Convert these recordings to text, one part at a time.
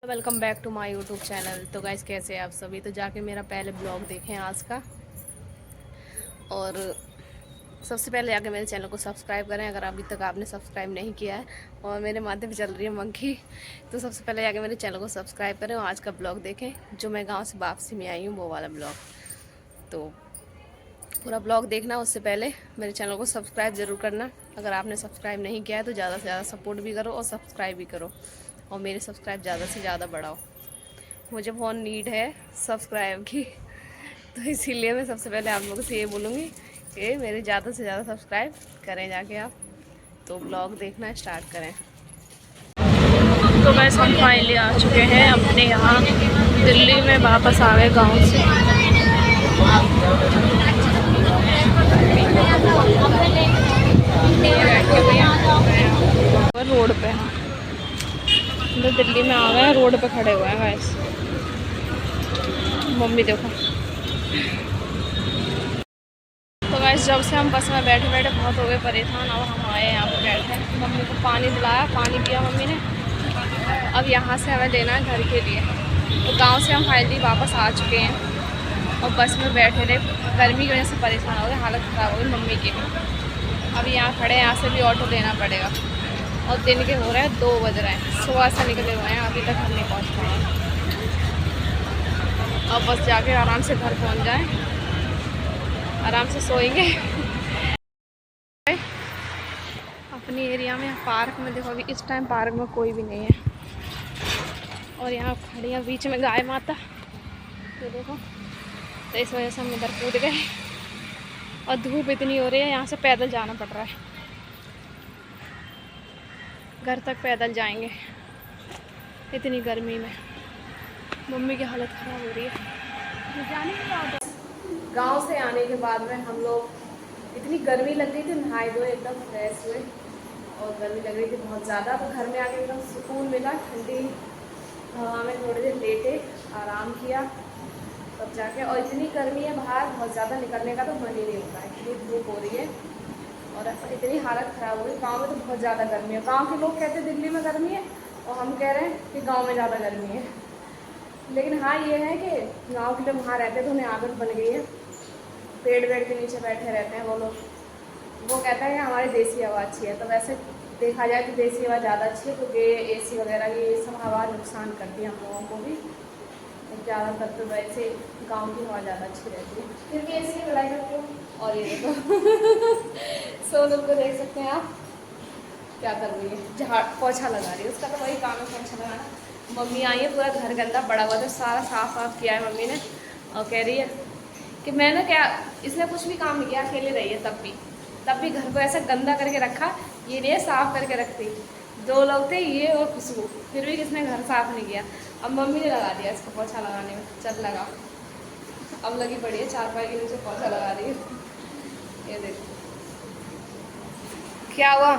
Welcome back to my YouTube channel. तो guys कैसे हैं आप सभी। तो जाके मेरा पहले ब्लॉग देखें आज का, और सबसे पहले जाके मेरे चैनल को सब्सक्राइब करें अगर अभी तक आपने सब्सक्राइब नहीं किया है। और मेरे माध्यम चल रही है मंकी, तो सबसे पहले जाके मेरे चैनल को सब्सक्राइब करें और आज का ब्लॉग देखें जो मैं गाँव से वापसी में आई हूँ वो वाला ब्लॉग। तो पूरा ब्लॉग देखना, उससे पहले मेरे चैनल को सब्सक्राइब ज़रूर करना। अगर आपने सब्सक्राइब नहीं किया है तो ज़्यादा से ज़्यादा सपोर्ट भी करो और सब्सक्राइब भी करो, और मेरे सब्सक्राइब ज़्यादा से ज़्यादा बढ़ाओ। मुझे बहुत नीड है सब्सक्राइब की, तो इसीलिए मैं सबसे पहले आप लोगों से ये बोलूँगी कि मेरे ज़्यादा से ज़्यादा सब्सक्राइब करें जाके आप। तो ब्लॉग देखना स्टार्ट करें। तो बस हम फाइनली आ चुके हैं अपने यहाँ दिल्ली में, वापस आ गए गाँव से। रोड पे तो दिल्ली में आ गए, रोड पे खड़े हुए हैं गाइस। मम्मी देखो। तो गाइस जब से हम बस में बैठे बैठे बहुत हो गए परेशान, अब हम आए यहाँ पे बैठे। मम्मी को पानी दिलाया, पानी पिया मम्मी ने। अब यहाँ से हमें लेना है घर के लिए। तो गांव से हम फाइनली वापस आ चुके हैं और बस में बैठे रहे, गर्मी की वजह से परेशान हो गए, हालत ख़राब हो गई मम्मी की। अब यहाँ खड़े हैं, यहाँ से भी ऑटो लेना पड़ेगा। और दिन के हो रहे हैं 2 बज रहे हैं, सुबह से निकले हुए हैं, अभी तक हम नहीं पहुँच पाए। अब बस जाके आराम से घर पहुँच जाएं, आराम से सोएंगे। अपनी एरिया में पार्क में देखो, अभी इस टाइम पार्क में कोई भी नहीं है। और यहाँ खड़ी है बीच में गाय माता, तो देखो। तो इस वजह से हम इधर कूद गए, और धूप इतनी हो रही है, यहाँ से पैदल जाना पड़ रहा है। घर तक पैदल जाएंगे इतनी गर्मी में। मम्मी की हालत ख़राब हो रही है। जाने के बाद गाँव से आने के बाद में हम लोग, इतनी गर्मी लग रही थी, नहाए धोए एकदम फ्रेश हुए, और गर्मी लग रही थी बहुत ज़्यादा। तो घर में आके एकदम सुकून मिला, ठंडी हवा में थोड़ी देर लेटे आराम किया तब जाके। और इतनी गर्मी है बाहर, बहुत ज़्यादा निकलने का तो मन ही नहीं होता है, इतनी धूप हो रही है और इतनी हालत ख़राब हो गई। गाँव में तो बहुत ज़्यादा गर्मी है। गाँव के लोग कहते हैं दिल्ली में गर्मी है, और हम कह रहे हैं कि गाँव में ज़्यादा गर्मी है। लेकिन हाँ ये है कि गाँव के लोग वहाँ रहते हैं तो उन्हें आदत बन गई है, पेड़ वेड़ के नीचे बैठे रहते हैं वो लोग। वो कहता है कि हमारी देसी हवा अच्छी है। तो वैसे देखा जाए तो देसी हवा ज़्यादा अच्छी है, क्योंकि एसी वगैरह की ये सब हवा नुकसान करती है हम लोगों को भी। ज़्यादातर तो वैसे गांव की हवा ज़्यादा अच्छी रहती है, फिर भी एसी की लड़ाई करते हो। और ये देखो सोनल को देख सकते हैं आप, क्या कर रही है, झाड़ पोछा लगा रही है। उसका तो वही काम है, पोछा लगाना। मम्मी आई है, पूरा घर गंदा पड़ा हुआ था, सारा साफ किया है मम्मी ने। और कह रही है कि मैंने क्या, इसने कुछ भी काम नहीं किया, अकेले रही है तब भी घर को ऐसा गंदा करके रखा, ये नहीं साफ़ करके रखती। 2 लोग थे, ये और खुशबू, फिर भी किसने घर साफ़ नहीं किया। अब मम्मी ने लगा दिया इसको पोछा लगाने में, चल लगा। अब लगी पड़ी है, 4 के नीचे पोछा लगा रही है। ये देखो क्या हुआ,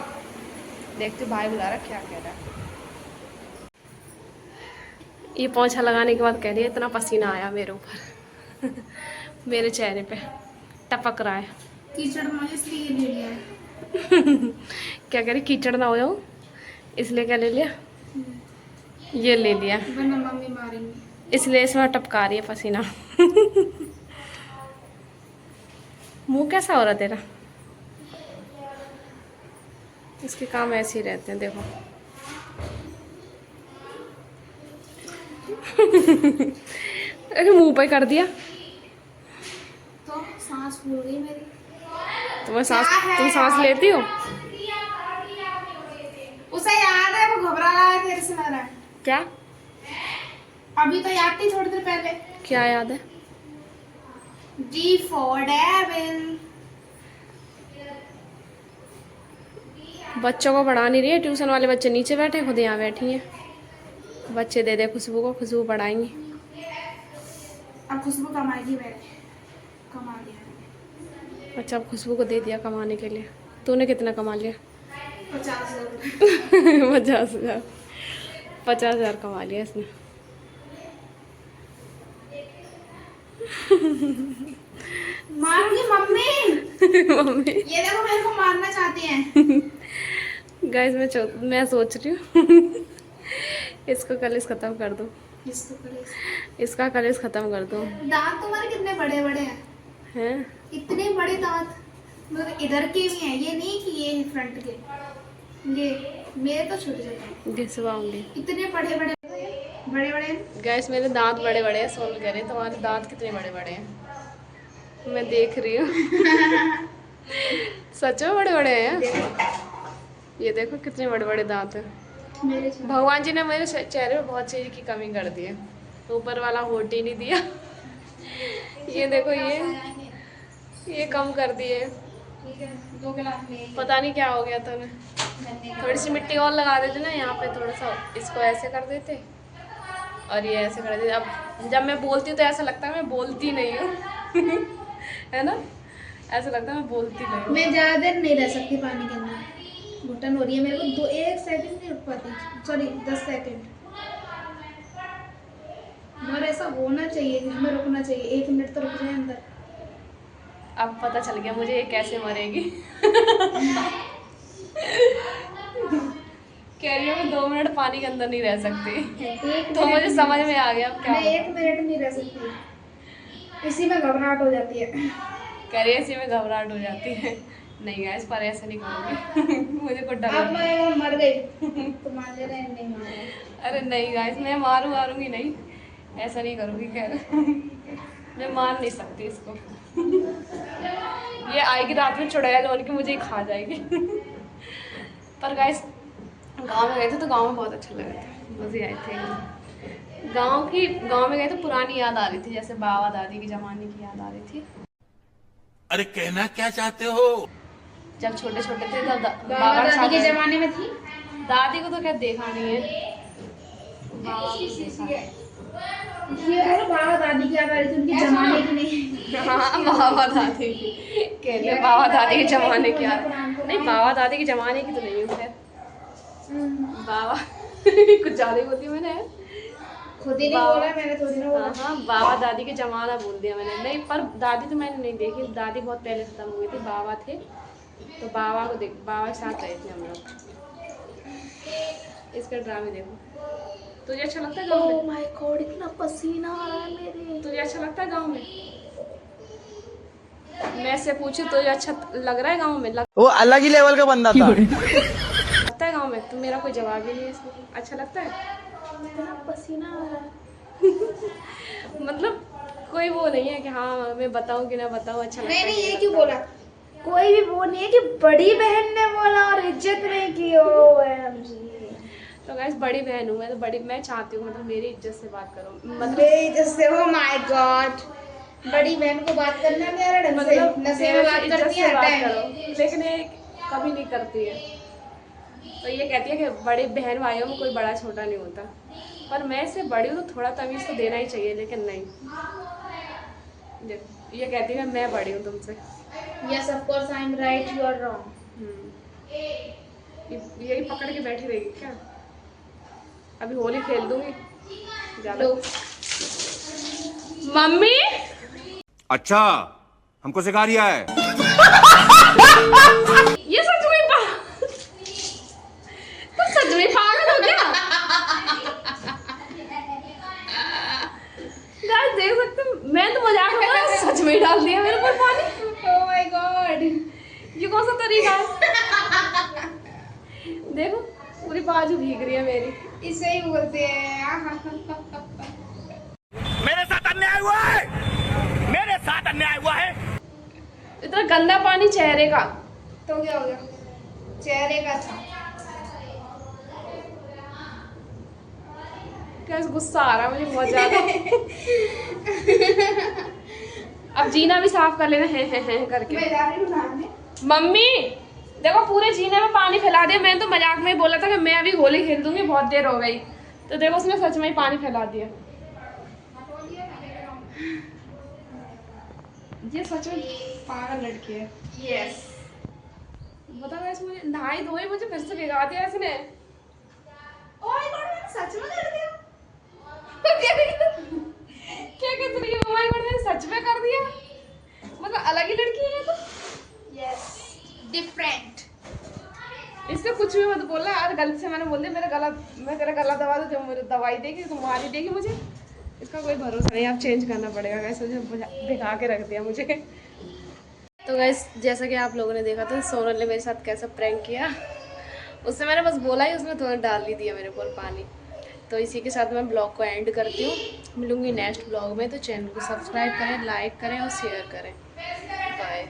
देखते भाई बुला रहा, क्या कह रहा है। ये पोछा लगाने के बाद कह रही है इतना पसीना आया मेरे ऊपर मेरे चेहरे पे टपक रहा है। कीचड़ मुझे इसलिए ले लिया है क्या कह रही, कीचड़ ना हो जाऊं इसलिए क्या ले लिया, ये ले लिया, वरना मम्मी मारेंगी, इसलिए इसमें टपका रही है पसीना मुंह कैसा हो रहा तेरा। इसके काम ऐसे ही रहते हैं देखो अरे मुंह पे कर दिया तो सांस फूल गई मेरी। तुम सांस लेती हो। उसे याद है, वो घबरा रहा है तेरे से लग रहा है। क्या अभी तो याद थी थोड़ी देर पहले। क्या याद है। D for devil। बच्चों को पढ़ा नहीं रही है, ट्यूशन वाले बच्चे नीचे बैठे, खुद यहाँ बैठी हैं। बच्चे दे दे खुशबू को, खुशबू पढ़ाएंगी। अब खुशबू कमाएगी, बैठे कमा लिया। अच्छा अब खुशबू को दे दिया कमाने के लिए। तूने कितना कमा लिया 50,000 50,000 50,000 कमा लिया इसने मारूंगी मम्मी मम्मी ये देखो मेरे को मारना चाहती हैं। गाइस मैं सोच रही हूँ इसको कलेश खत्म कर दो, इसको कलेश। इसका कलेश खत्म कर दो। दांत तुम्हारे कितने बड़े बड़े हैं? हैं? इतने बड़े दांत, मतलब इधर के भी हैं, ये नहीं कि ये फ्रंट के, ये मेरे तो छोटे छोटे। घिसवाऊंगी। इतने बड़े बड़े बड़े बड़े। गैस मेरे दांत बड़े बड़े हैं। सोनू कह रहे तुम्हारे दांत कितने बड़े बड़े हैं। मैं देख रही हूँ। सच में बड़े बड़े हैं। ये देखो कितने बड़े बड़े दांत हैं। भगवान जी ने मेरे चेहरे में बहुत चीज की कमी कर दी है। ऊपर वाला होट ही नहीं दिया। ये देखो ये कम कर दिए। पता नहीं क्या हो गया था उन्हें। थोड़ी सी मिट्टी और लगा देते ना यहाँ पे, थोड़ा सा इसको ऐसे कर देते और ये ऐसे कर देते। अब जब मैं बोलती हूँ तो ऐसा लगता है मैं बोलती नहीं हूँ। है ना, ऐसा लगता है मैं बोलती नहीं हूँ। मैं ज़्यादा देर नहीं रह सकती पानी के अंदर, घुटन हो रही है मेरे को। 1 सेकंड नहीं रुक पाती, सॉरी 10 सेकंड। और ऐसा होना चाहिए कि हमें रुकना चाहिए, 1 मिनट तो रुक जाए अंदर। अब पता चल गया मुझे ये कैसे मरेगी। कह रही हूँ मैं 2 मिनट पानी के अंदर नहीं रह सकती। तो मुझे समझ में आ गया अब क्या। मैं 1 मिनट नहीं रह सकती, इसी में घबराहट हो जाती है। कह रही है इसी में घबराहट हो जाती है। नहीं गैस पर ऐसे नहीं करूँगी। मुझे को डर। अब मैं मर गई तो मान ले रहे नहीं मारा। अरे नहीं गाइस, मैं मारूंगी नहीं, ऐसा नहीं करूँगी। खैर मैं मार नहीं सकती इसको। ये आएगी रात में चुड़ैल बोल के मुझे ही खा जाएगी। पर गाइस गांव में गए थे तो गांव में बहुत अच्छा लगा था, मज़े आए थे। गांव में गए तो पुरानी याद आ रही थी, जैसे बाबा दादी के ज़माने की याद आ रही थी। अरे कहना क्या चाहते हो? जब छोटे छोटे थे तब बाबा दादी के जमाने में थी। दादी को तो क्या देखा नहीं है, बाबा को देखा है। ये बाबा दादी की याद आ रही थी, उनके जमाने की नहीं। हाँ बाबा दादी कहते हैं, बाबा दादी के ज़माने की याद नहीं, बाबा दादी के ज़माने की तो नहीं हूँ खैर। बाबा कुछ ज़्यादा ही बोलती हूँ मैंने, खुद ही नहीं बोला मैंने, थोड़ी ना बोला। हाँ बाबा दादी के ज़माना बोल दिया मैंने। नहीं पर दादी तो मैंने नहीं देखी, दादी बहुत पहले खत्म हो गई थी। बाबा थे तो बाबा के साथ रहे थे हम लोग। इसका ड्रामे देखो। तुझे अच्छा लगता है गाँव में? ओह माय गॉड, इतना पसीना आ रहा है मेरे। तुझे अच्छा लगता है गाँव में? मैं से पूछूं तुझे अच्छा लग रहा है गाँव में? वो अलग ही लेवल का बंदा था। लगता है गाँव में? तो मेरा कोई जवाब ही नहीं है इसमें। अच्छा लगता है? इतना पसीना आ रहा है। मतलब कोई वो नहीं है कि हाँ मैं बताऊं कि ना बताऊं अच्छा लगता है। नहीं ये क्यों बोला? कोई भी वो नहीं है कि बड़ी बहन ने बोला और इज्जत नहीं की। OMG। तो गाइस बड़ी बहन हूँ मैं, तो मैं चाहती हूँ मतलब मेरी इज्जत से बात करो। मतलब मेरी इज्जत से, oh my God। बड़ी बहन को बात करना मेरा ढंग से, नशे में बात करती है करो, लेकिन ये कभी नहीं करती है। तो ये कहती है कि बड़े बहन भाइयों में कोई बड़ा छोटा नहीं होता, पर मैं इससे बड़ी हूँ तो थोड़ा तमीज़ तो देना ही चाहिए, लेकिन नहीं। ये कहती है मैं बड़ी हूँ तुमसे। Yes, of course I am right, you are wrong। यही पकड़ के बैठी रहेगी क्या? अभी होली खेल दूंगी ज़्यादा। मम्मी अच्छा, हमको सिखा रिया है। ये सच में तुम सच में पागल हो क्या? गाइस देख सकते हो, मैं तो मजाक कर रहा हूँ, सच में डाल दिया मेरे ऊपर पानी। Oh my God। ये कौन सा तरीका है? देखो पूरी बाजू भीग रही है मेरी। इसे ही बोलते हैं। मेरे साथ अन्याय हुआ है, मेरे साथ अन्याय हुआ है। इतना गंदा पानी चेहरे का। तो क्या हो गया? चेहरे का था। कैसे गुस्सा आ रहा है मुझे बहुत ज्यादा। अब जीना भी साफ कर लेना है करके। मैं जा रही हूँ नहाने। मम्मी देखो पूरे जीने में पानी फैला दिया। मैंने तो मजाक में ही बोला था कि मैं अभी होली खेल दूंगी, बहुत देर हो गई, तो देखो उसने सच में ही पानी फैला दिया। ये सच में पागल लड़की है। Yes। बताओ ऐसे मुझे नहाई धोई मुझे फिर से भिगा दिया इसने। Oh my God, मैंने सच में कर दिया। क्या कहते रही हो? मैंने सच में कर दिया, मतलब अलग ही लड़की है तो। Yes, different। इससे कुछ भी मत बोलना यार, गलती से मैंने बोल दिया मेरा गला, मैं तेरा गला दबा दूँ, जो मुझे दवाई देगी तुम्हारी देगी मुझे, इसका कोई भरोसा नहीं। आप चेंज करना पड़ेगा गैस, मुझे भिगा के रख दिया मुझे। तो गैस जैसा कि आप लोगों ने देखा था सोनल ने मेरे साथ कैसा प्रैंक किया, उससे मैंने बस बोला ही उसने तुरंत डाल ही दिया मेरे ऊपर पानी। तो इसी के साथ मैं ब्लॉग को एंड करती हूँ, मिलूँगी नेक्स्ट ब्लॉग में। तो चैनल को सब्सक्राइब करें, लाइक करें और शेयर करें। बाय।